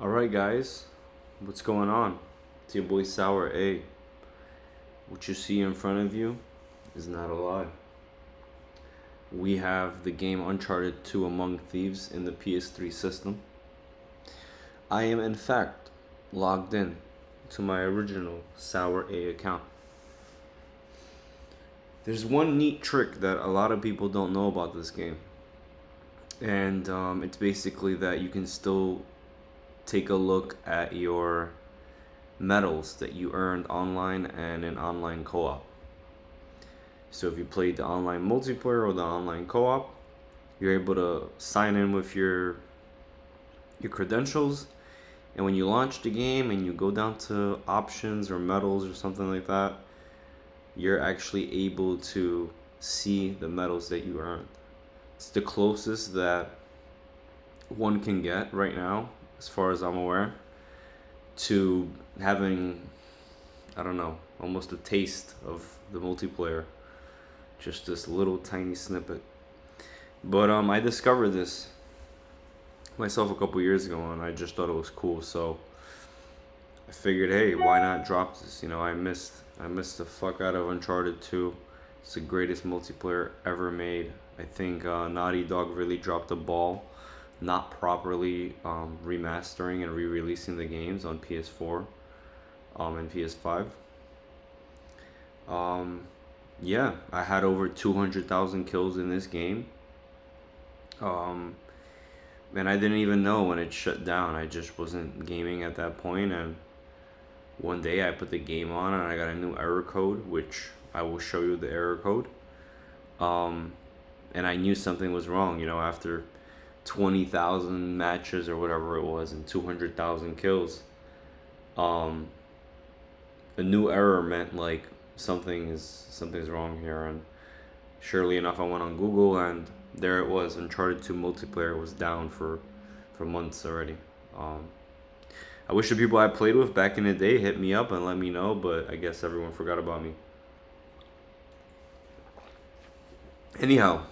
Alright guys, what's going on? It's your boy SOURAYY. What you see in front of you is not a lie. We have the game Uncharted 2 Among Thieves in the PS3 system. I am in fact logged in to my original SOURAYY account. There's one neat trick that a lot of people don't know about this game. And it's basically that you can still take a look at your medals that you earned online and in online co-op. So if you played the online multiplayer or the online co-op, you're able to sign in with your credentials, and when you launch the game and you go down to options or medals or something like that, you're actually able to see the medals that you earned. It's the closest that one can get right now, as far as I'm aware, to having, I don't know, almost a taste of the multiplayer. Just this little tiny snippet. But I discovered this myself a couple years ago, and I just thought it was cool. So I figured, hey, why not drop this? You know, I missed the fuck out of Uncharted 2. It's the greatest multiplayer ever made. I think Naughty Dog really dropped the ball, not properly remastering and re-releasing the games on PS4 and PS5. Yeah, I had over 200,000 kills in this game. Um, and I didn't even know when it shut down. I just wasn't gaming at that point, and one day I put the game on and I got a new error code, which I will show you the error code. And I knew something was wrong, you know, after 20,000 matches or whatever it was and 200,000 kills. Um, a new error meant like something's wrong here, and surely enough, I went on Google and there it was. Uncharted 2 multiplayer was down for months already. I wish the people I played with back in the day hit me up and let me know, but I guess everyone forgot about me. Anyhow,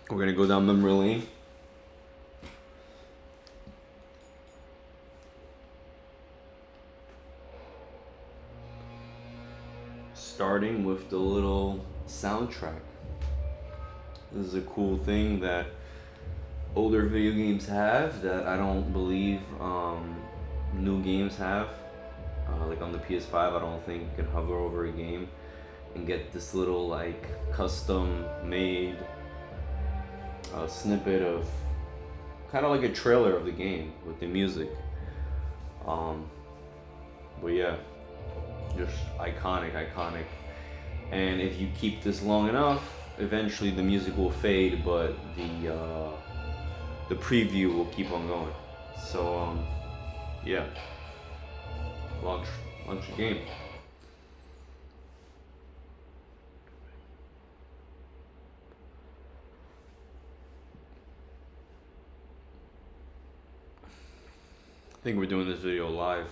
we're gonna go down memory lane. Starting with the little soundtrack. This is a cool thing that older video games have that I don't believe new games have. Like on the PS5, I don't think you can hover over a game and get this little like custom made snippet of kind of like a trailer of the game with the music. But yeah, just iconic. And if you keep this long enough, eventually the music will fade, but the preview will keep on going. So yeah, launch the game. I think we're doing this video live,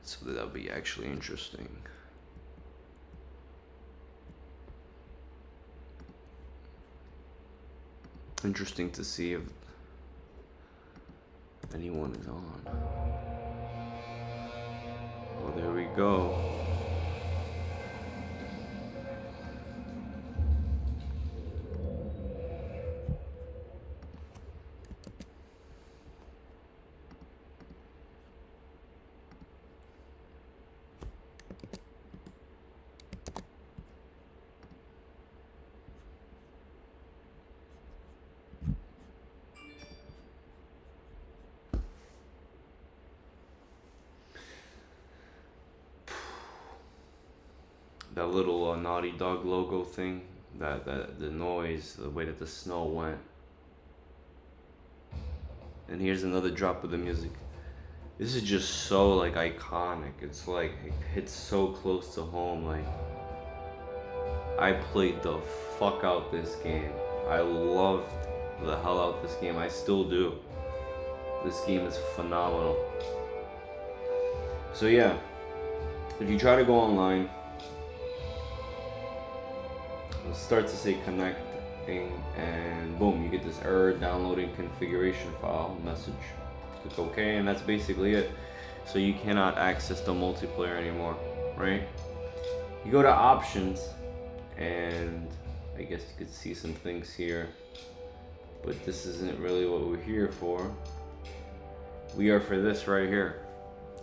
so that'll be actually interesting. Interesting to see if anyone is on. Well, there we go. That little Naughty Dog logo thing, that the noise, the way that the snow went. And here's another drop of the music. This is just so like iconic. It's like it hits so close to home. Like, I played the fuck out this game. I loved the hell out this game. I still do. This game is phenomenal. So yeah, if you try to go online, it'll start to say connect, and boom, you get this error downloading configuration file message. Click OK, and that's basically it. So you cannot access the multiplayer anymore, right? You go to options, and I guess you could see some things here, but this isn't really what we're here for. We are for this right here.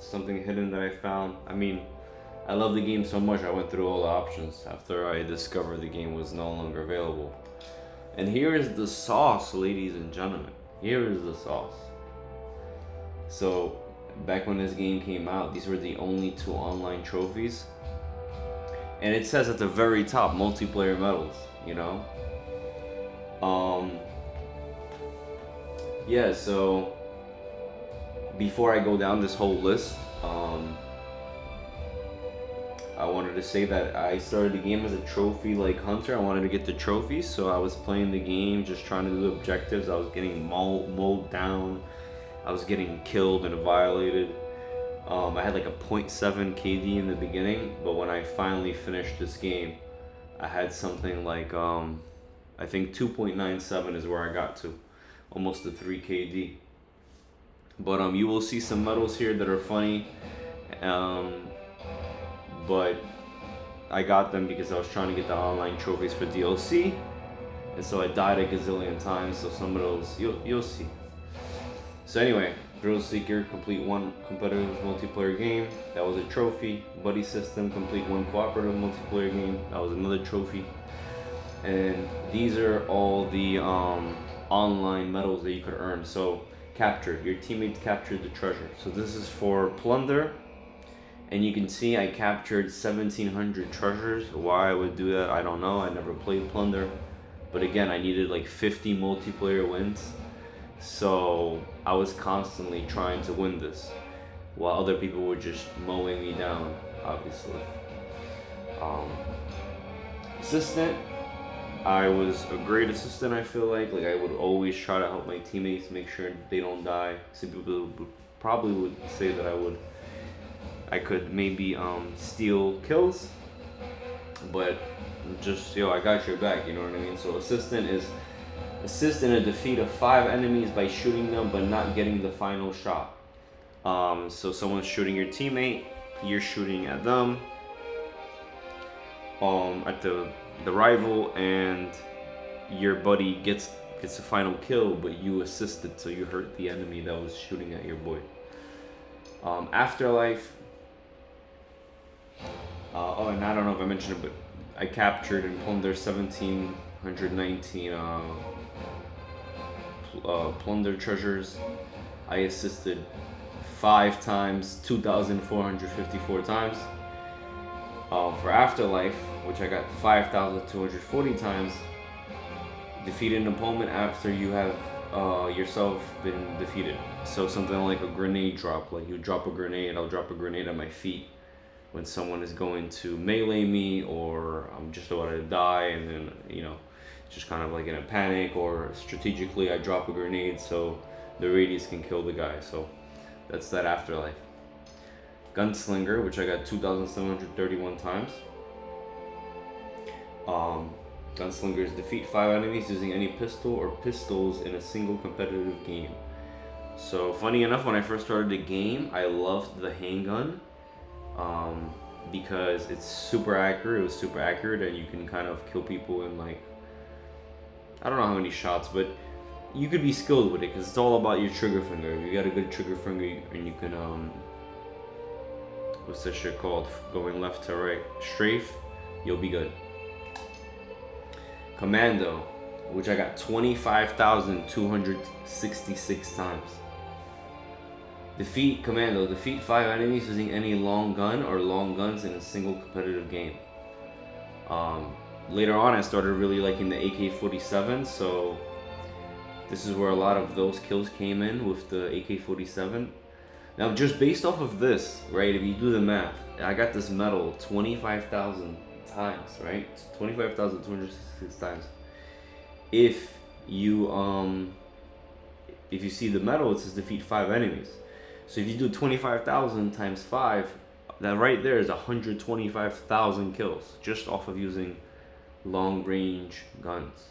Something hidden that I found. I mean, I love the game so much, I went through all the options after I discovered the game was no longer available. And here is the sauce, ladies and gentlemen. Here is the sauce. So, back when this game came out, these were the only 2 online trophies. And it says at the very top, multiplayer medals, you know? Yeah, so before I go down this whole list, I wanted to say that I started the game as a trophy like hunter. I wanted to get the trophies, so I was playing the game, just trying to do the objectives. I was getting mowed down. I was getting killed and violated. I had like a 0.7 KD in the beginning, but when I finally finished this game, I had something like, I think 2.97 is where I got to. Almost a 3 KD. But you will see some medals here that are funny. But I got them because I was trying to get the online trophies for DLC, and so I died a gazillion times. So some of those you'll see. So anyway, Thrill Seeker, complete 1 competitive multiplayer game. That was a trophy. Buddy System, complete 1 cooperative multiplayer game. That was another trophy. And these are all the online medals that you could earn. So captured, your teammates captured the treasure. So this is for plunder. And you can see I captured 1,700 treasures. Why I would do that, I don't know. I never played Plunder. But again, I needed like 50 multiplayer wins. So I was constantly trying to win this, while other people were just mowing me down, obviously. Assistant. I was a great assistant, I feel like. Like, I would always try to help my teammates, make sure they don't die. Some people probably would say that I could maybe steal kills, but just, I got your back, you know what I mean? So assistant is assist in a defeat of 5 enemies by shooting them but not getting the final shot. So someone's shooting your teammate, you're shooting at them, at the rival, and your buddy gets the final kill, but you assisted, so you hurt the enemy that was shooting at your boy. Afterlife. And I don't know if I mentioned it, but I captured and plunder 1,719 plunder treasures. I assisted 5 times, 2,454 times. For Afterlife, which I got 5,240 times, defeat an opponent after you have yourself been defeated. So something like a grenade drop, like you drop a grenade, I'll drop a grenade at my feet when someone is going to melee me, or I'm just about to die, and then, just kind of like in a panic, or strategically I drop a grenade so the radius can kill the guy. So that's that Afterlife. Gunslinger, which I got 2,731 times. Gunslingers defeat 5 enemies using any pistol or pistols in a single competitive game. So funny enough, when I first started the game, I loved the handgun, because it's super accurate. It was super accurate, and you can kind of kill people in like, I don't know how many shots, but you could be skilled with it because it's all about your trigger finger. If you got a good trigger finger, and you can what's that shit called? Going left to right, strafe, you'll be good. Commando, which I got 25,266 times. Defeat 5 enemies using any long gun or long guns in a single competitive game. Later on, I started really liking the AK-47, so this is where a lot of those kills came in, with the AK-47. Now, just based off of this, right, if you do the math, I got this medal 25,000 times, right? 25,266 times. If you see the medal, it says defeat 5 enemies. So if you do 25,000 times 5, that right there is 125,000 kills just off of using long range guns.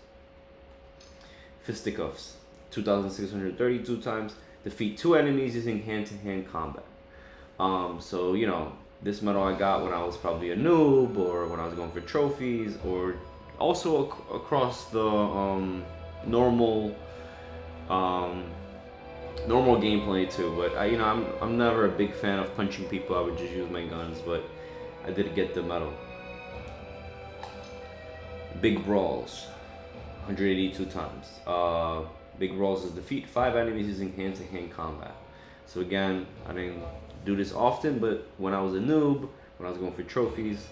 fisticuffs, 2,632 times. Defeat 2 enemies using hand-to-hand combat. So you know, this medal I got when I was probably a noob, or when I was going for trophies, or also across the normal normal gameplay too. But I'm never a big fan of punching people. I would just use my guns, but I did get the medal. Big brawls, 182 times. Big brawls is defeat 5 enemies using hand-to-hand combat. So again, I didn't do this often, but when I was a noob, when I was going for trophies,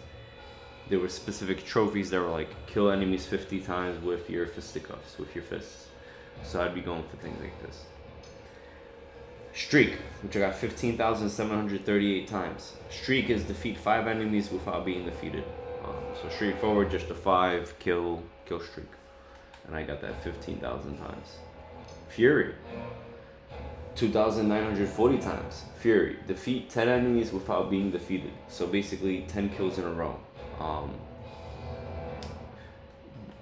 there were specific trophies that were like kill enemies 50 times with your fisticuffs, with your fists. So I'd be going for things like this. Streak, which I got 15,738 times. Streak is defeat 5 enemies without being defeated. So straightforward, just a 5 kill streak, and I got that 15,000 times. Fury, 2,940 times. Fury, defeat 10 enemies without being defeated. So basically 10 kills in a row.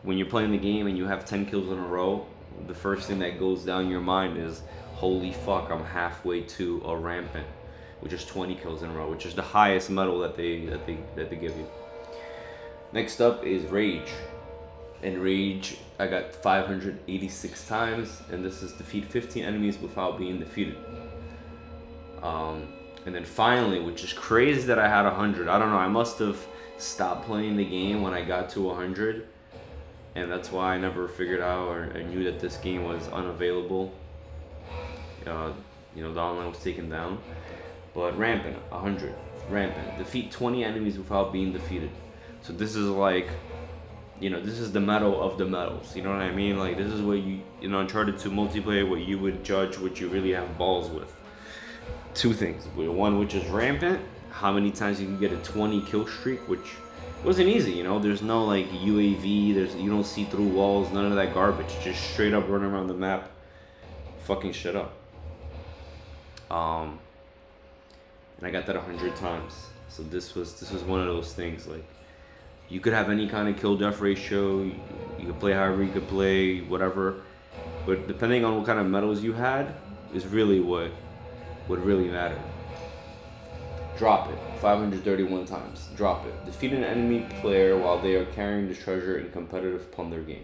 When you're playing the game and you have 10 kills in a row, the first thing that goes down your mind is, holy fuck, I'm halfway to a Rampant, which is 20 kills in a row, which is the highest medal that they give you. Next up is Rage. In Rage, I got 586 times, and this is defeat 15 enemies without being defeated. And then finally, which is crazy that I had 100. I don't know, I must have stopped playing the game when I got to 100, and that's why I never figured out or I knew that this game was unavailable. The online was taken down. But Rampant, 100. Rampant, defeat 20 enemies without being defeated. So this is like, this is the medal of the medals. You know what I mean? Like, this is what you Uncharted 2 multiplayer, what you would judge what you really have balls with. 2 things. One, which is Rampant, how many times you can get a 20 kill streak, which wasn't easy. There's no like UAV, you don't see through walls, none of that garbage. Just straight up running around the map, fucking shit up. And I got that 100 times. So this was one of those things, like, you could have any kind of kill death ratio, you could play however you could play, whatever, but depending on what kind of medals you had is really what really mattered. Drop it, 531 times. Drop it. Defeat an enemy player while they are carrying the treasure in competitive plunder game.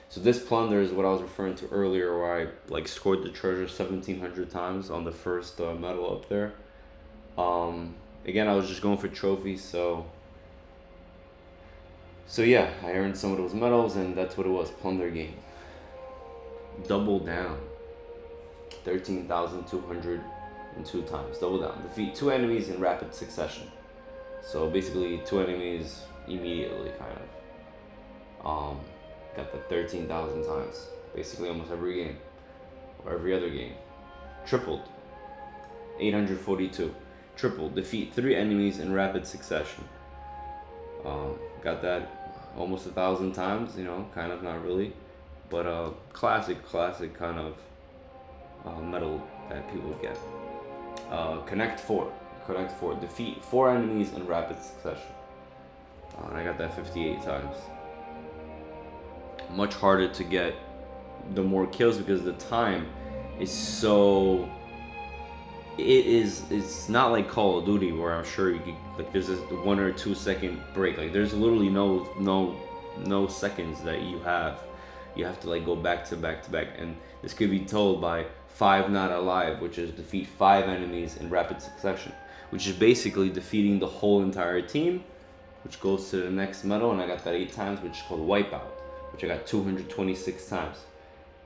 So this plunder is what I was referring to earlier, where I like scored the treasure 1,700 times on the first medal up there. Again, I was just going for trophies, so yeah, I earned some of those medals, and that's what it was, plunder game. Double down, 13,202 times. Double down. Defeat 2 enemies in rapid succession. So basically 2 enemies immediately, kind of. Got that 13,000 times. Basically almost every game, or every other game. Tripled, 842. Triple, defeat 3 enemies in rapid succession. Got that almost 1,000 times, kind of, not really, but classic kind of medal that people get. Connect 4, defeat 4 enemies in rapid succession. And I got that 58 times. Much harder to get the more kills because the time is so. It's not like Call of Duty where I'm sure you could, like, there's a 1 or 2 second break. Like, there's literally no seconds that you have. You have to like go back to back to back, and this could be told by 5 not alive, which is defeat 5 enemies in rapid succession, which is basically defeating the whole entire team, which goes to the next medal. And I got that 8 times, which is called Wipeout, which I got 226 times.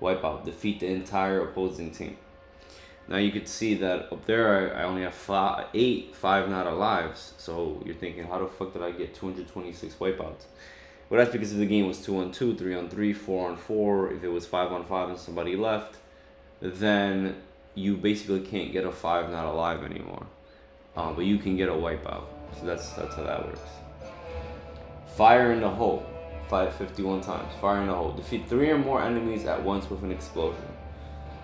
Wipeout, defeat the entire opposing team. Now you could see that up there I only have 5 not alives. So you're thinking, how the fuck did I get 226 wipeouts? Well, that's because if the game was 2-on-2, 3-on-3, 4-on-4, if it was 5-on-5 and somebody left, then you basically can't get a 5 not alive anymore. But you can get a wipeout. So that's how that works. Fire in the hole, 551 times. Fire in the hole, defeat 3 or more enemies at once with an explosion.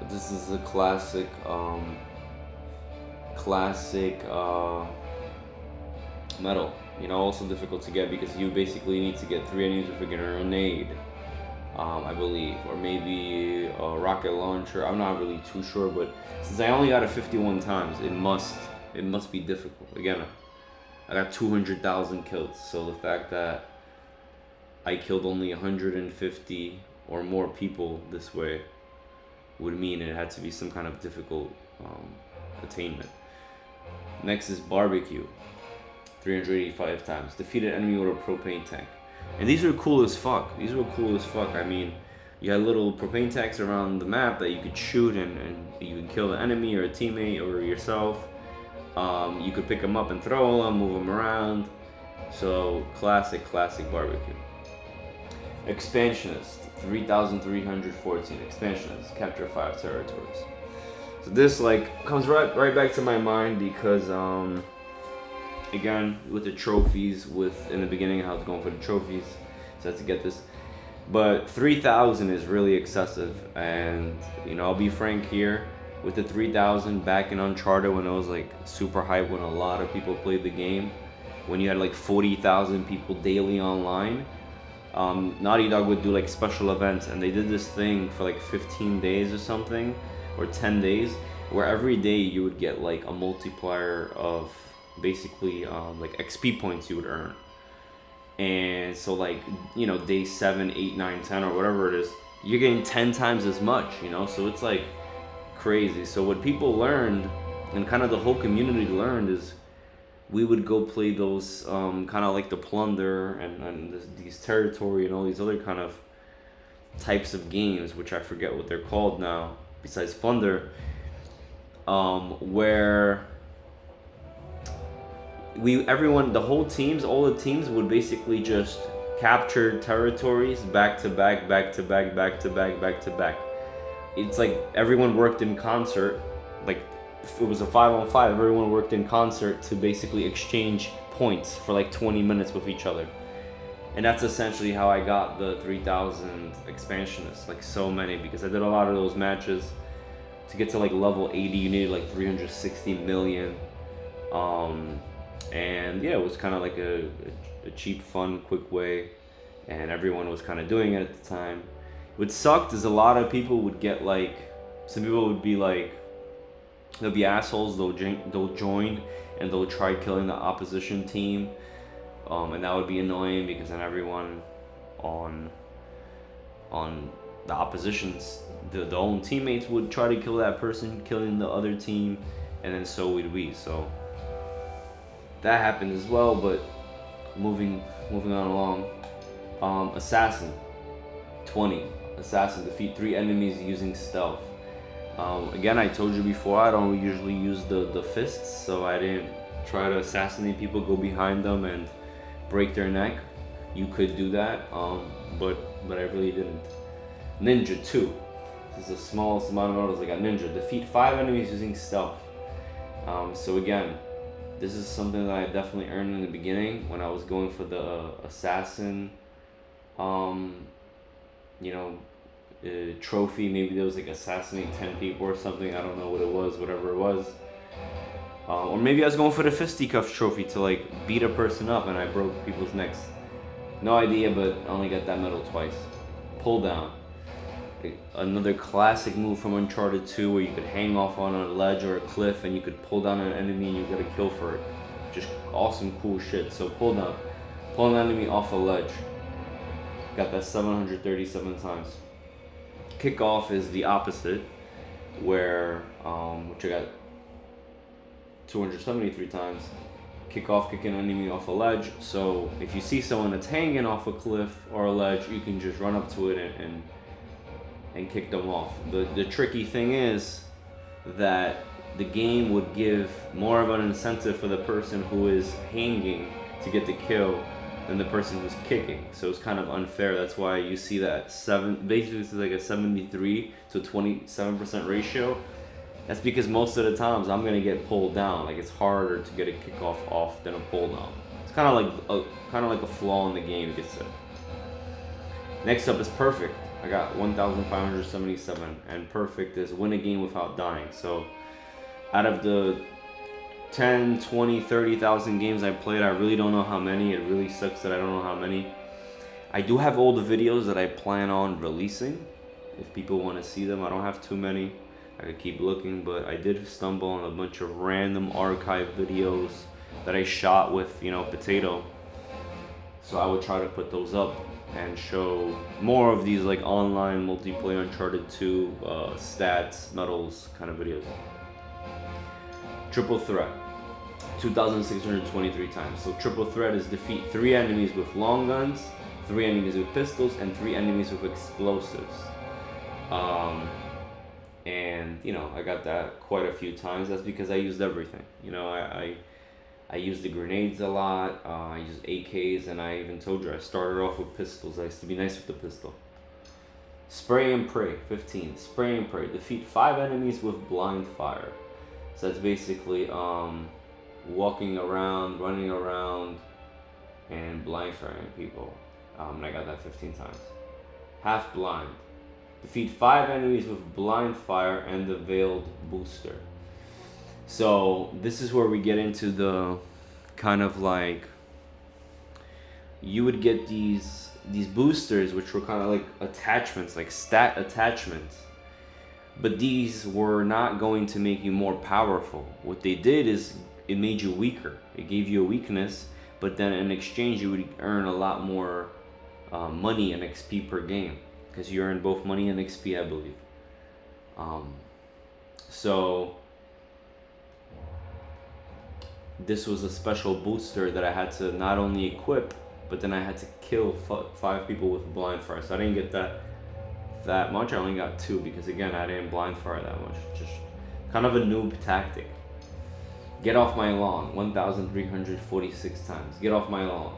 This is a classic medal. Also difficult to get because you basically need to get 3 enemies with a grenade. I believe, or maybe a rocket launcher. I'm not really too sure, but since I only got it 51 times, it must be difficult. Again, I got 200,000 kills, so the fact that I killed only 150 or more people this way would mean it had to be some kind of difficult attainment. Next is barbecue, 385 times. Defeated enemy with a propane tank. And these are cool as fuck. These were cool as fuck. I mean, you had little propane tanks around the map that you could shoot and you could kill an enemy or a teammate or yourself. You could pick them up and throw them, move them around. So, classic barbecue. Expansionist, 3,314. Expansionist, capture 5 territories. So this like comes right back to my mind because again with the trophies, with in the beginning I was going for the trophies, so I had to get this. But 3,000 is really excessive, and you know, I'll be frank here, with the 3,000 back in Uncharted when it was like super hype, when a lot of people played the game, when you had like 40,000 people daily online, Naughty Dog would do like special events, and they did this thing for like 15 days or something, or 10 days, where every day you would get like a multiplier of basically like XP points you would earn. And so like, you know, day 7, 8, 9, 10 or whatever it is, you're getting 10 times as much, you know, so it's like crazy. So what people learned, and kind of the whole community learned, is we would go play those kind of like the plunder and these territory and all these other kind of types of games, which I forget what they're called now besides plunder, where the whole teams, all the teams would basically just capture territories back to back. It's like everyone worked in concert, like it was a 5-on-5, everyone worked in concert to basically exchange points for like 20 minutes with each other. And that's essentially how I got the 3,000 expansionists, like so many, because I did a lot of those matches. To get to like level 80, you needed like 360 million. And yeah, it was kind of like a cheap, fun, quick way, and everyone was kind of doing it at the time. What sucked is a lot of people would get like, some people would be like, they'll be assholes, they'll join and they'll try killing the opposition team, and that would be annoying because then everyone on the opposition's the own teammates would try to kill that person killing the other team, and then so would we. So that happened as well. But moving on along, assassin, 20. Assassin, defeat 3 enemies using stealth. Again, I told you before, I don't usually use the fists, so I didn't try to assassinate people, go behind them and break their neck. You could do that, but I really didn't. Ninja 2. This is the smallest amount of medals I got. Ninja, defeat 5 enemies using stealth. So again, this is something that I definitely earned in the beginning when I was going for the assassin, trophy. Maybe there was like assassinate 10 people or something. I don't know what it was, whatever it was. Or maybe I was going for the fisticuffs trophy to like beat a person up and I broke people's necks. No idea, but I only got that medal twice. Pull down. Another classic move from Uncharted 2 where you could hang off on a ledge or a cliff and you could pull down an enemy and you get a kill for it. Just awesome, cool shit. So pull down. Pull an enemy off a ledge. Got that 737 times. Kick off is the opposite, where, which I got 273 times. Kick off, kick an enemy off a ledge. So if you see someone that's hanging off a cliff or a ledge, you can just run up to it and kick them off. The tricky thing is that the game would give more of an incentive for the person who is hanging to get the kill than the person who's kicking. So it's kind of unfair. That's why you see that basically it's like a 73 to 27% ratio. That's because most of the times I'm gonna get pulled down. Like it's harder to get a kickoff off than a pull down. It's kind of like a flaw in the game, you could say. Next up is perfect. I got 1,577, and perfect is win a game without dying. So out of the 10, 20, 30,000 games I played, I really don't know how many. It really sucks that I don't know how many. I do have all the videos that I plan on releasing. If people want to see them, I don't have too many. I could keep looking, but I did stumble on a bunch of random archive videos that I shot with, you know, Potato. So I would try to put those up and show more of these like online multiplayer Uncharted 2 stats, medals kind of videos. Triple threat, 2,623 times. So triple threat is defeat 3 enemies with long guns, 3 enemies with pistols, and 3 enemies with explosives. And you know, I got that quite a few times. That's because I used everything. You know, I used the grenades a lot. I used AKs, and I even told you I started off with pistols. I used to be nice with the pistol. Spray and pray, 15. Spray and pray. Defeat 5 enemies with blind fire. So that's basically walking around, running around, and blind firing people. And I got that 15 times. Half blind. Defeat 5 enemies with blind fire and the veiled booster. So this is where we get into the kind of like, you would get these boosters, which were kind of like attachments, like stat attachments, but these were not going to make you more powerful. What they did is it made you weaker. It gave you a weakness, but then in exchange you would earn a lot more money and XP per game, because you earn both money and XP, I believe. So this was a special booster that I had to not only equip, but then I had to kill 5 people with blind fire. So I didn't get that much. I only got 2 because again, I didn't blind fire that much. Just kind of a noob tactic. Get off my lawn, 1,346 times. Get off my lawn.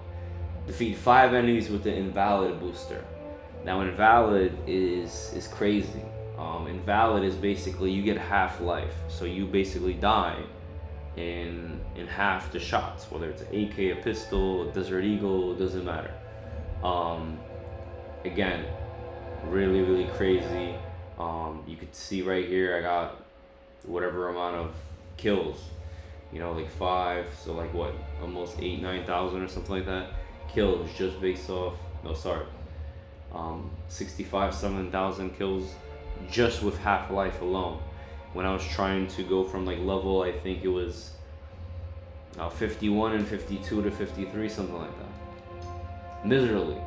Defeat 5 enemies with the invalid booster. Now invalid is crazy. Invalid is basically you get half life, so you basically die in half the shots, whether it's an AK, a pistol, a Desert Eagle, it doesn't matter. Again, really crazy. You could see right here I got whatever amount of kills, you know, like 5, so like what, almost 8,000-9,000 or something like that kills just based off, no sorry, 65,000-7,000 kills just with half-life alone, when I was trying to go from like level, I think it was 51 and 52 to 53, something like that. Miserably.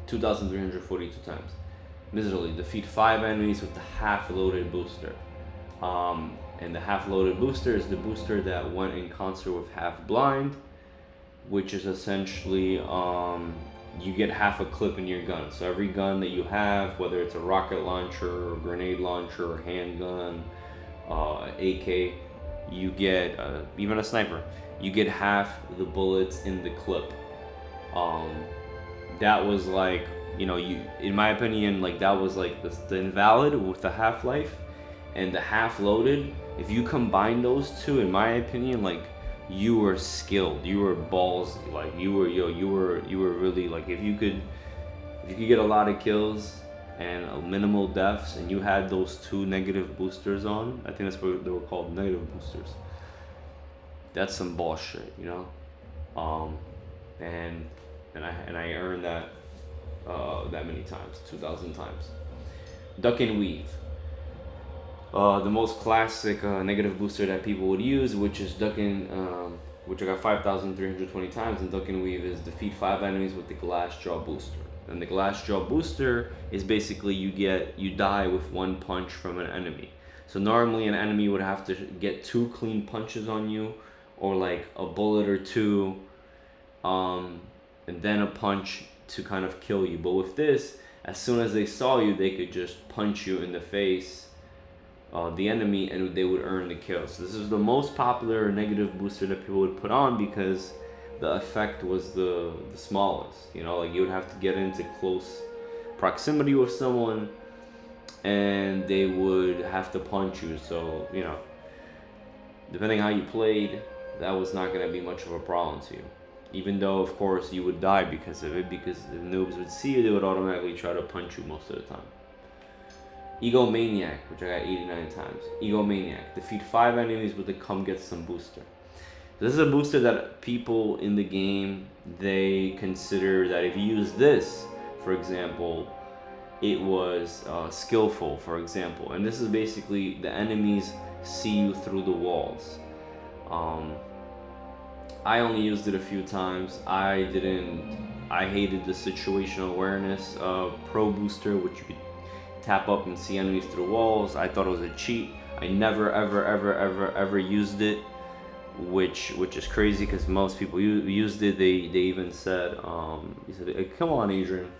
2,342 times. Miserably. Defeat 5 enemies with the half-loaded booster. And the half-loaded booster is the booster that went in concert with half-blind, which is essentially you get half a clip in your gun. So every gun that you have, whether it's a rocket launcher, or grenade launcher, or handgun, AK, you get, even a sniper, you get half the bullets in the clip. That was like, you know, in my opinion, like that was like the invalid with the half-life and the half-loaded. If you combine those two, in my opinion, like, you were skilled, you were ballsy, like you were really, like, if you could get a lot of kills and minimal deaths, and you had those 2 negative boosters on, I think that's what they were called, negative boosters. That's some bullshit, you know. And I earned that that many times, 2,000 times. Duck and weave. The most classic negative booster that people would use, which is duck and, which I got 5,320 times, and duck and weave is defeat 5 enemies with the glass jaw booster. And the glass jaw booster is basically you die with 1 punch from an enemy. So normally an enemy would have to get 2 clean punches on you, or like a bullet or 2, and then a punch to kind of kill you. But with this, as soon as they saw you, they could just punch you in the face, the enemy, and they would earn the kill. So this is the most popular negative booster that people would put on because the effect was the smallest. You know, like you would have to get into close proximity with someone and they would have to punch you. So, you know, depending how you played, that was not going to be much of a problem to you. Even though, of course, you would die because of it, because the noobs would see you, they would automatically try to punch you most of the time. Egomaniac, which I got 89 times. Egomaniac. Defeat 5 enemies with the come get some booster. This is a booster that people in the game, they consider that if you use this, for example, it was skillful, for example. And this is basically the enemies see you through the walls. I only used it a few times. I hated the situational awareness pro booster, which you could tap up and see enemies through walls. I thought it was a cheat. I never ever used it, which is crazy because most people used it. They even said, he said, hey, come on Adrian,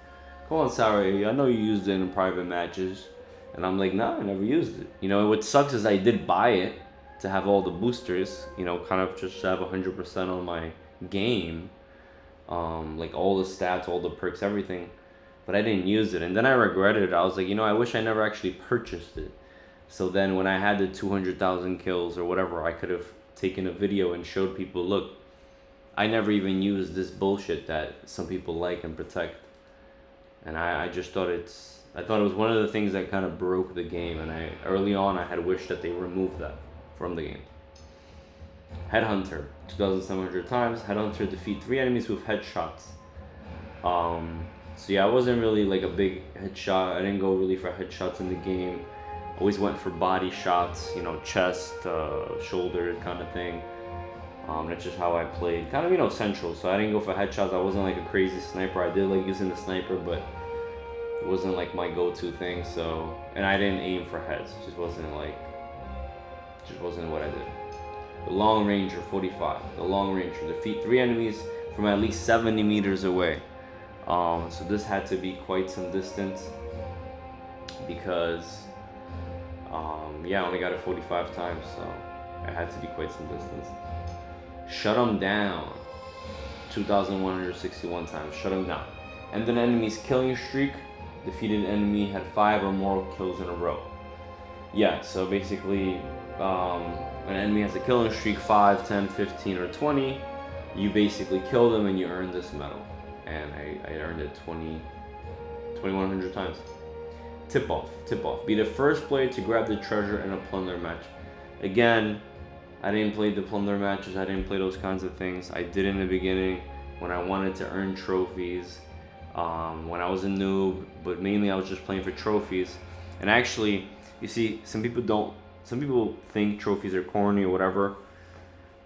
come on SOURAYY, I know you used it in private matches. And I'm like, nah, I never used it. You know, what sucks is I did buy it to have all the boosters, you know, kind of just to have 100% on my game, like all the stats, all the perks, everything, but I didn't use it. And then I regretted it. I was like, you know, I wish I never actually purchased it. So then when I had the 200,000 kills or whatever, I could have taken a video and showed people, look, I never even used this bullshit that some people like and protect. And I just thought I thought it was one of the things that kind of broke the game, and early on I had wished that they removed that from the game. Headhunter, 2,700 times. Headhunter, defeat 3 enemies with headshots. So yeah, I wasn't really like a big headshot. I didn't go really for headshots in the game. Always went for body shots, you know, chest, shoulder kind of thing. That's just how I played. Kind of, you know, central. So I didn't go for headshots. I wasn't like a crazy sniper. I did like using the sniper, but it wasn't like my go-to thing. So, and I didn't aim for heads. It just wasn't what I did. The Long Ranger, 45. The Long Ranger, defeat 3 enemies from at least 70 meters away. So this had to be quite some distance because, yeah, I only got it 45 times, so it had to be quite some distance. Shut them down, 2,161 times. Shut them down. And an enemy's killing streak. Defeated enemy had 5 or more kills in a row. Yeah, so basically, an enemy has a killing streak, 5, 10, 15, or 20. You basically kill them and you earn this medal. And I earned it 2,100 times. Tip off. Be the first player to grab the treasure in a plunder match. Again, I didn't play the plunder matches. I didn't play those kinds of things. I did in the beginning when I wanted to earn trophies. When I was a noob, but mainly I was just playing for trophies. And actually, you see, some people think trophies are corny or whatever.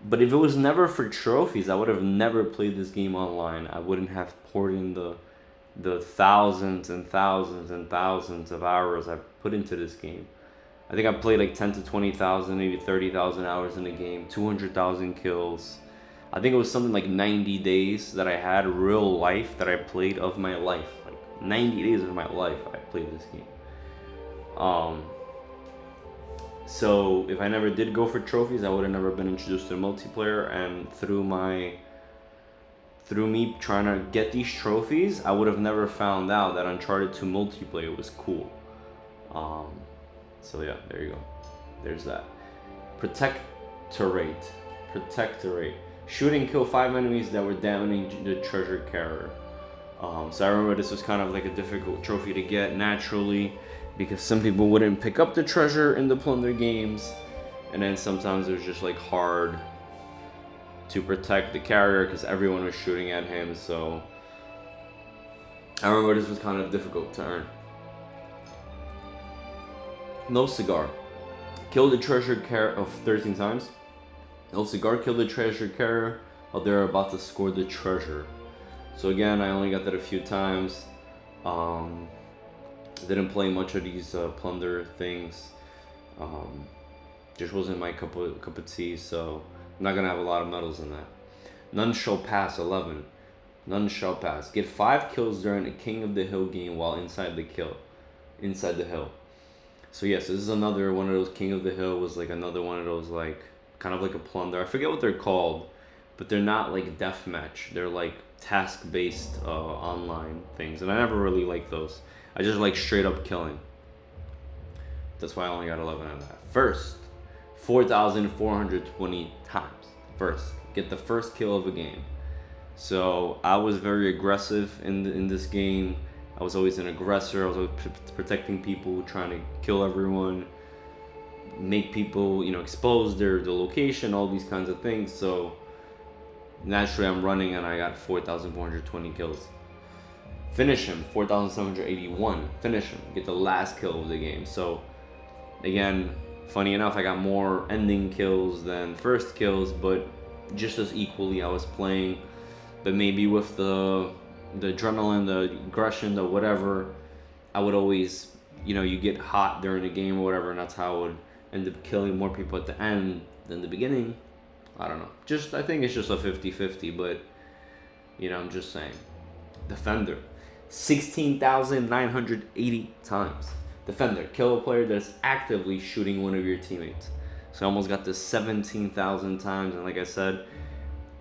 But if it was never for trophies, I would have never played this game online. I wouldn't have poured in the thousands and thousands and thousands of hours I've put into this game. I think I played like 10 to 20,000, maybe 30,000 hours in the game, 200,000 kills. I think it was something like 90 days that I had real life that I played of my life. Like 90 days of my life I played this game. So if I never did go for trophies, I would have never been introduced to the multiplayer, and through me trying to get these trophies, I would have never found out that Uncharted 2 multiplayer was cool. So yeah, there you go. There's that. Protectorate. Shoot and kill 5 enemies that were damaging the treasure carrier. So I remember this was kind of like a difficult trophy to get naturally, because some people wouldn't pick up the treasure in the plunder games, and then sometimes it was just like hard to protect the carrier because everyone was shooting at him. So I remember this was kind of difficult to earn. No cigar. Kill the treasure carrier of 13 times. No cigar. Kill the treasure carrier while they're about to score the treasure. So again, I only got that a few times. Didn't play much of these plunder things. Just wasn't my cup of tea, so I'm not gonna have a lot of medals in that. None shall pass, 11. None shall pass. Get 5 kills during a King of the Hill game while inside the hill. So yes, this is another one of those. King of the Hill was like another one of those, like kind of like a plunder. I forget what they're called, but they're not like deathmatch. They're like task-based online things, and I never really liked those. I just like straight up killing. That's why I only got 11 out of that. First, 4,420 times. First, get the first kill of a game. So I was very aggressive in this game. I was always an aggressor. I was always protecting people, trying to kill everyone, make people, you know, expose the location, all these kinds of things. So Naturally, I'm running and I got 4,420 kills. Finish him, 4,781. Finish him, get the last kill of the game. So, again, funny enough, I got more ending kills than first kills, but just as equally I was playing. But maybe with the adrenaline, the aggression, the whatever, I would always, you get hot during the game or whatever, and that's how I would end up killing more people at the end than the beginning. I don't know. I think it's just a 50-50, but, I'm just saying. Defender, 16,980 times. Defender, kill a player that's actively shooting one of your teammates. So I almost got this 17,000 times, and like I said,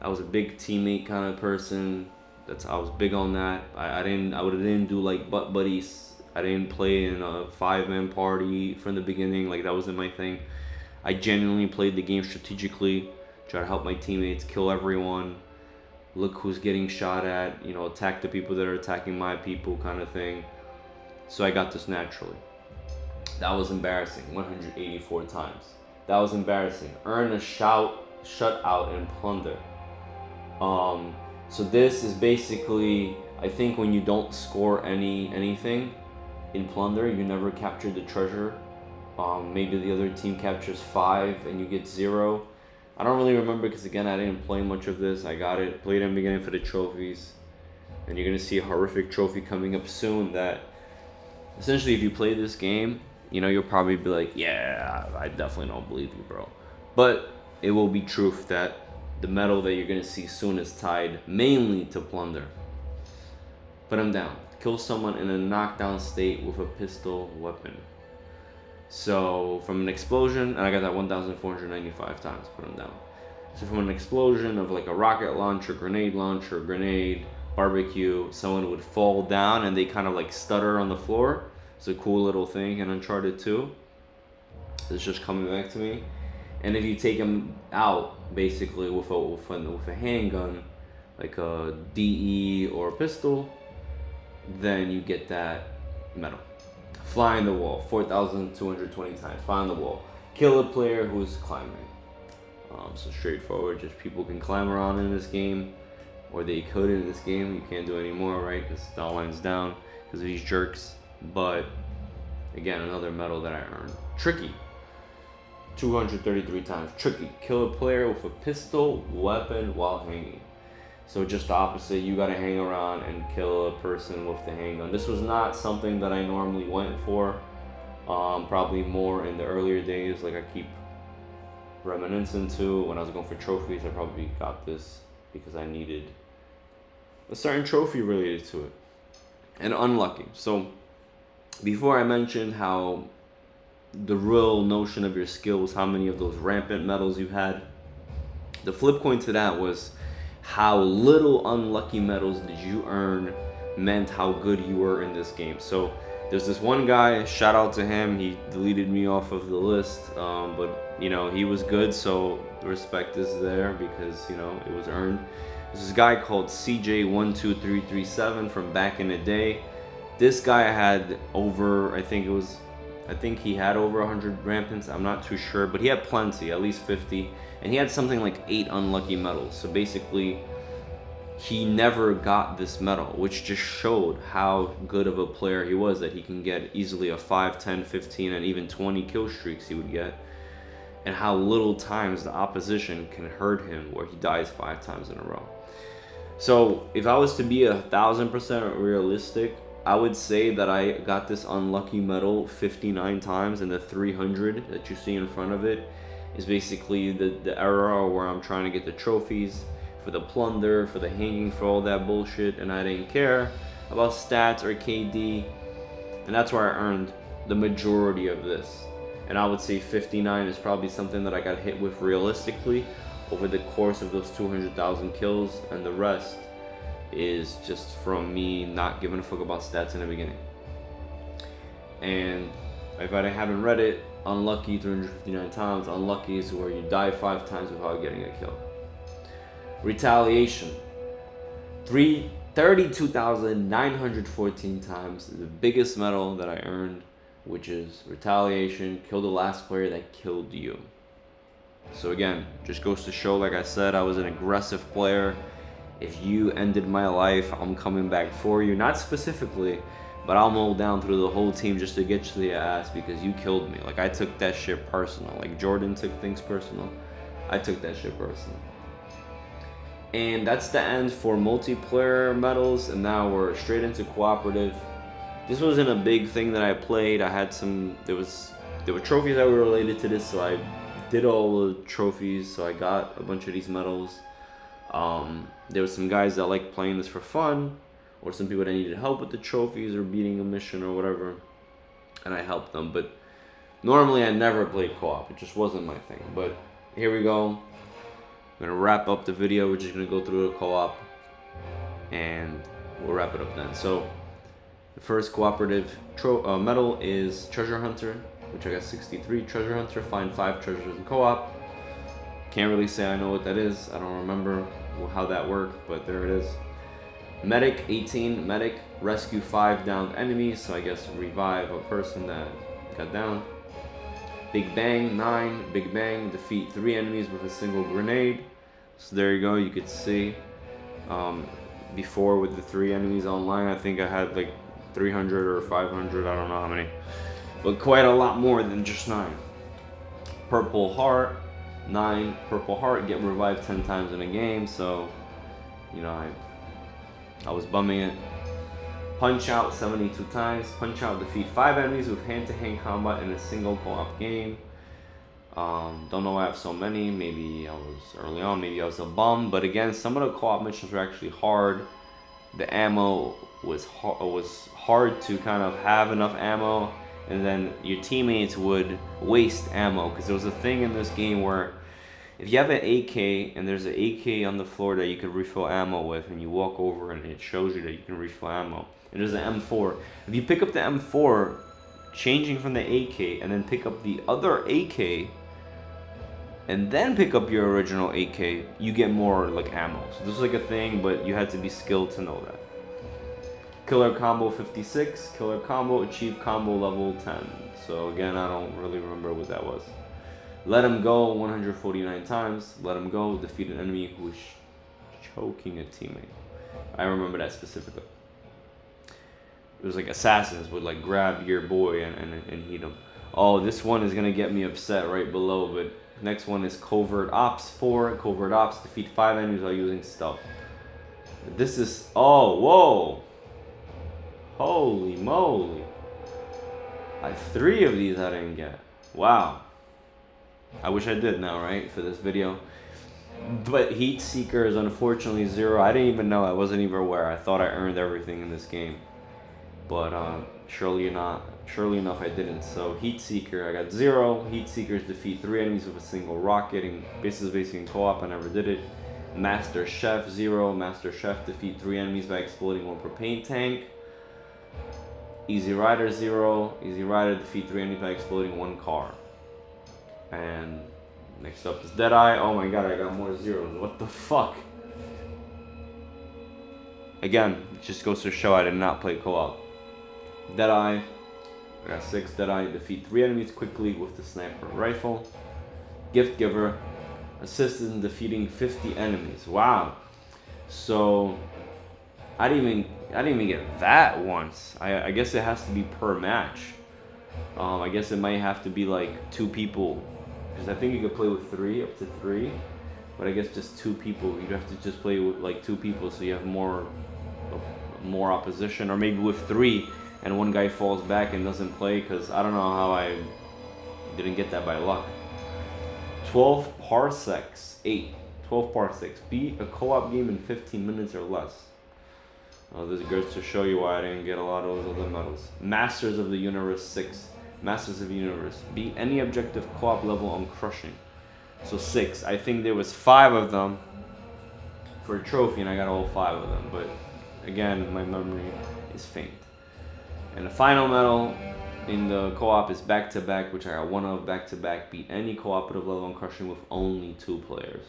I was a big teammate kind of person. I was big on that. I didn't do like butt buddies. I didn't play in a 5-man party from the beginning. Like, that wasn't my thing. I genuinely played the game strategically, try to help my teammates, kill everyone, look who's getting shot at, attack the people that are attacking my people kind of thing. So I got this naturally. That was embarrassing, 184 times. That was embarrassing. Earn a shutout and plunder. So this is basically, I think when you don't score anything in plunder, you never capture the treasure. Maybe the other team captures 5 and you get 0. I don't really remember because, again, I didn't play much of this. I got it, played in the beginning for the trophies. And you're going to see a horrific trophy coming up soon that, essentially, if you play this game, you'll probably be like, yeah, I definitely don't believe you, bro. But it will be truth that the medal that you're going to see soon is tied mainly to plunder. Put him down. Kill someone in a knockdown state with a pistol weapon. So from an explosion, and I got that 1,495 times, put him down. So from an explosion of like a rocket launcher, grenade, barbecue, someone would fall down and they kind of like stutter on the floor. It's a cool little thing in Uncharted 2. It's just coming back to me. And if you take him out, basically with a handgun, like a DE or a pistol, then you get that medal. Fly in the wall, 4,220 times. Fly on the wall. Kill a player who's climbing. So straightforward. Just people can climb around in this game, or they could in this game. You can't do anymore, right? Because the line's down because of these jerks. But again, another medal that I earned. Tricky. 233 times. Tricky. Kill a player with a pistol weapon while hanging. So just the opposite, you gotta hang around and kill a person with the handgun. This was not something that I normally went for. Probably more in the earlier days, like I keep reminiscing to when I was going for trophies. I probably got this because I needed a certain trophy related to it. And unlucky. So before I mentioned how the real notion of your skill was how many of those rampant medals you had, the flip coin to that was how little unlucky medals did you earn meant how good you were in this game. So there's this one guy, shout out to him, he deleted me off of the list, but he was good, so the respect is there because it was earned. There's this guy called CJ12337 from back in the day. This guy had over, I think he had over 100 rampants, I'm not too sure, but he had plenty, at least 50, and he had something like 8 unlucky medals. So basically, he never got this medal, which just showed how good of a player he was, that he can get easily a 5, 10, 15, and even 20 kill streaks he would get, and how little times the opposition can hurt him where he dies 5 times in a row. So if I was to be 1,000% realistic, I would say that I got this unlucky medal 59 times, and the 300 that you see in front of it is basically the era where I'm trying to get the trophies for the plunder, for the hanging, for all that bullshit, and I didn't care about stats or KD, and that's where I earned the majority of this. And I would say 59 is probably something that I got hit with realistically over the course of those 200,000 kills, and the rest is just from me not giving a fuck about stats in the beginning. And if I haven't read it, unlucky 359 times. Unlucky is where you die 5 times without getting a kill. Retaliation, 32,914 times. The biggest medal that I earned, which is retaliation. Kill the last player that killed you. So again, just goes to show, like I said, I was an aggressive player. If you ended my life, I'm coming back for you. Not specifically, but I'll mow down through the whole team just to get you to the ass because you killed me. Like, I took that shit personal. Like Jordan took things personal, I took that shit personal. And that's the end for multiplayer medals, and now we're straight into cooperative. This wasn't a big thing that I played. I had some, there were trophies that were related to this, so I did all the trophies, so I got a bunch of these medals. There were some guys that liked playing this for fun, or some people that needed help with the trophies or beating a mission or whatever, and I helped them. But normally I never played co-op, it just wasn't my thing. But here we go. I'm gonna wrap up the video. We're just gonna go through the co-op and we'll wrap it up then. So the first cooperative medal is Treasure Hunter, which I got 63. Treasure Hunter, find 5 treasures in co-op. Can't really say I know what that is. I don't remember how that worked, but there it is. Medic, 18. Medic, rescue 5 downed enemies, so I guess revive a person that got down. Big Bang, 9. Big Bang, defeat 3 enemies with a single grenade. So there you go, you could see. Before with the 3 enemies online, I think I had like 300 or 500, I don't know how many. But quite a lot more than just 9. Purple Heart, 9. Purple Heart, get revived 10 times in a game, so, you know, I was bumming it. Punch Out, 72 times. Punch Out, defeat 5 enemies with hand-to-hand combat in a single co-op game. Don't know why I have so many. Maybe I was early on, maybe I was a bum. But again, some of the co-op missions were actually hard. The ammo was hard to kind of have enough ammo, and then your teammates would waste ammo, because there was a thing in this game where if you have an AK and there's an AK on the floor that you could refill ammo with, and you walk over and it shows you that you can refill ammo, and there's an M4. If you pick up the M4, changing from the AK, and then pick up the other AK, and then pick up your original AK, you get more like ammo. So this is like a thing, but you had to be skilled to know that. Killer Combo, 56. Killer Combo, achieve combo level 10. So again, I don't really remember what that was. Let Him Go, 149 times. Let Him Go, defeat an enemy who is choking a teammate. I remember that specifically. It was like assassins would like grab your boy and hit him. Oh, this one is gonna get me upset right below, but next one is Covert Ops 4. Covert Ops, defeat 5 enemies while using stealth. This is, oh, whoa. Holy moly. 3 of these I didn't get. Wow. I wish I did now, right, for this video. But Heat Seeker is unfortunately 0. I didn't even know. I wasn't even aware. I thought I earned everything in this game. But surely enough, I didn't. So Heat Seeker, I got 0. Heat Seekers defeat 3 enemies with a single rocket. And basically in co-op, I never did it. Master Chef, 0. Master Chef, defeat 3 enemies by exploding 1 propane tank. Easy Rider, 0. Easy Rider, defeat 3 enemies by exploding 1 car. And next up is Deadeye. Oh my god, I got more zeros. What the fuck? Again, it just goes to show I did not play co-op. Deadeye, I got 6. Deadeye, defeat 3 enemies quickly with the sniper rifle. Gift Giver, assist in defeating 50 enemies. Wow. So I didn't even get that once. I guess it has to be per match. I guess it might have to be like 2 people, because I think you could play with 3, up to 3. But I guess just 2 people. You have to just play with like 2 people, so you have more opposition. Or maybe with 3, and 1 guy falls back and doesn't play, because I don't know how I didn't get that by luck. 12 parsecs, 8. 12 parsecs. Beat a co-op game in 15 minutes or less. Oh, this goes to show you why I didn't get a lot of those other medals. Masters of the Universe, 6. Masters of the Universe. Beat any objective co-op level on crushing. So 6. I think there was 5 of them for a trophy, and I got all 5 of them. But again, my memory is faint. And the final medal in the co-op is back-to-back, which I got 1 of. Back-to-back, beat any cooperative level on crushing with only 2 players.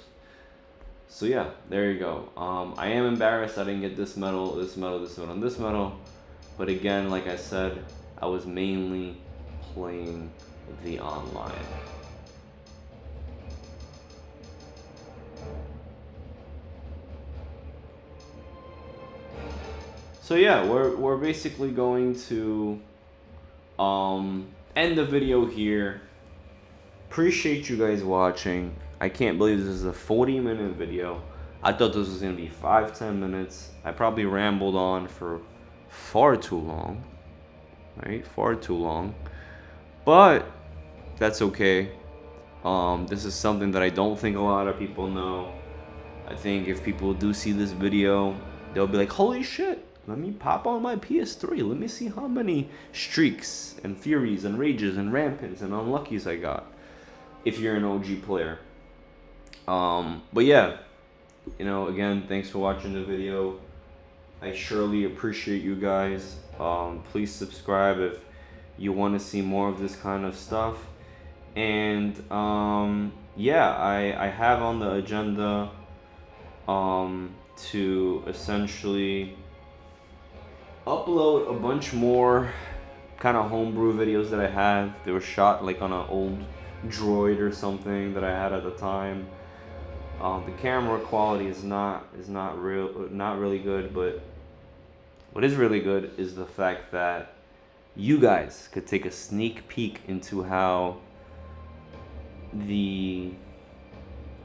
So yeah, there you go. I am embarrassed I didn't get this medal, this medal, this medal, and this medal. But again, like I said, I was mainly playing the online. So yeah, we're basically going to end the video here. Appreciate you guys watching. I can't believe this is a 40-minute video. I thought this was gonna be 5-10 minutes. I probably rambled on for far too long, right? Far too long, but that's okay. This is something that I don't think a lot of people know. I think if people do see this video, they'll be like, holy shit, let me pop on my PS3. Let me see how many streaks and furies and rages and rampants and unluckies I got, if you're an OG player. But yeah, you know, again, thanks for watching the video. I surely appreciate you guys. Please subscribe if you want to see more of this kind of stuff. And yeah, I have on the agenda to essentially upload a bunch more kind of homebrew videos that I have. They were shot like on an old droid or something that I had at the time. The camera quality is not really good, but what is really good is the fact that you guys could take a sneak peek into how the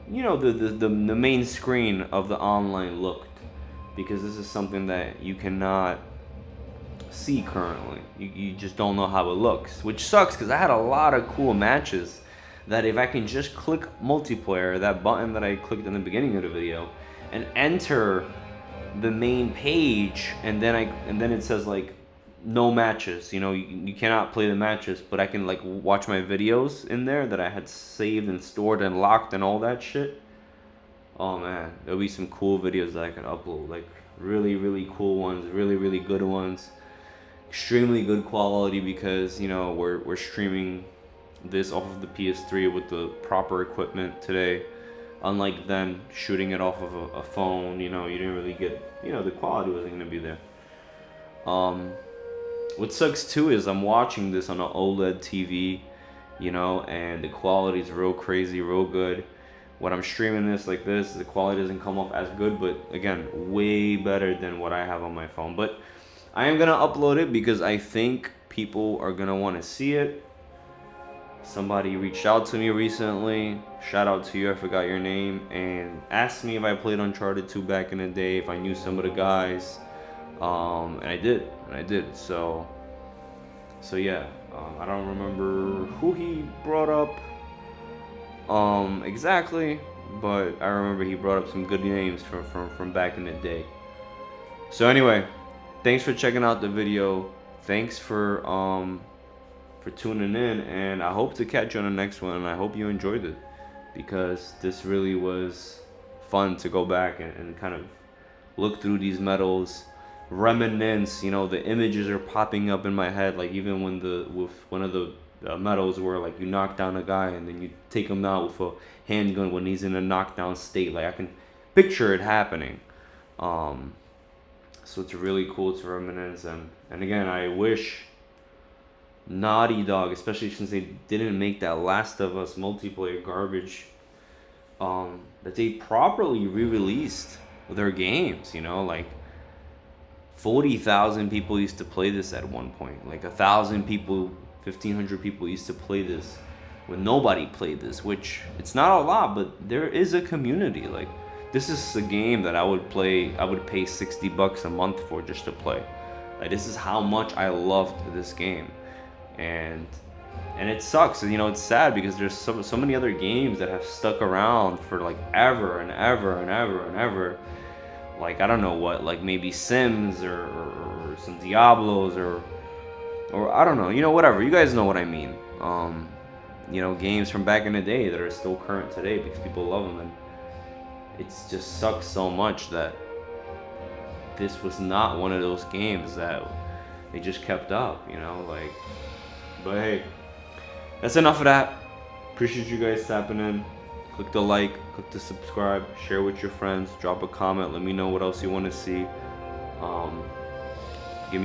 main screen of the online looked, because this is something that you cannot see currently. You just don't know how it looks, which sucks, because I had a lot of cool matches that if I can just click multiplayer, that button that I clicked in the beginning of the video, and enter the main page, and then it says like no matches, you cannot play the matches, but I can like watch my videos in there that I had saved and stored and locked and all that shit. Oh man, there'll be some cool videos that I can upload, like really cool ones, really good ones, extremely good quality, because we're streaming this off of the PS3 with the proper equipment today, unlike then shooting it off of a phone. You didn't really get, the quality wasn't gonna be there. What sucks too is I'm watching this on an OLED TV, and the quality is real crazy, real good. When I'm streaming this like this, the quality doesn't come off as good, but again, way better than what I have on my phone. But I am gonna upload it because I think people are gonna want to see it. Somebody reached out to me recently, shout out to you, I forgot your name, and asked me if I played Uncharted 2 back in the day, if I knew some of the guys, and I did, so yeah. I don't remember who he brought up exactly, but I remember he brought up some good names from back in the day. So anyway, thanks for checking out the video, thanks for tuning in, and I hope to catch you on the next one, and I hope you enjoyed it, because this really was fun to go back and kind of look through these medals, reminisce. The images are popping up in my head, like even when with one of the medals where like you knock down a guy and then you take him out with a handgun when he's in a knockdown state. Like I can picture it happening. So it's really cool to reminisce, and again, I wish Naughty Dog, especially since they didn't make that Last of Us multiplayer garbage, that they properly re-released their games. Like 40,000 people used to play this at one point. Like 1,000 people, 1,500 people used to play this when nobody played this, which it's not a lot, but there is a community. Like this is a game that I would play. I would pay $60 a month for just to play. Like this is how much I loved this game. And it sucks, it's sad, because there's so many other games that have stuck around for like ever and ever. Like I don't know what, like maybe Sims or some Diablos or I don't know, whatever. You guys know what I mean. Games from back in the day that are still current today because people love them, and it just sucks so much that this was not one of those games that they just kept up, like. But hey, that's enough of that. Appreciate you guys tapping in. Click the like, click the subscribe, share with your friends, drop a comment, let me know what else you want to see.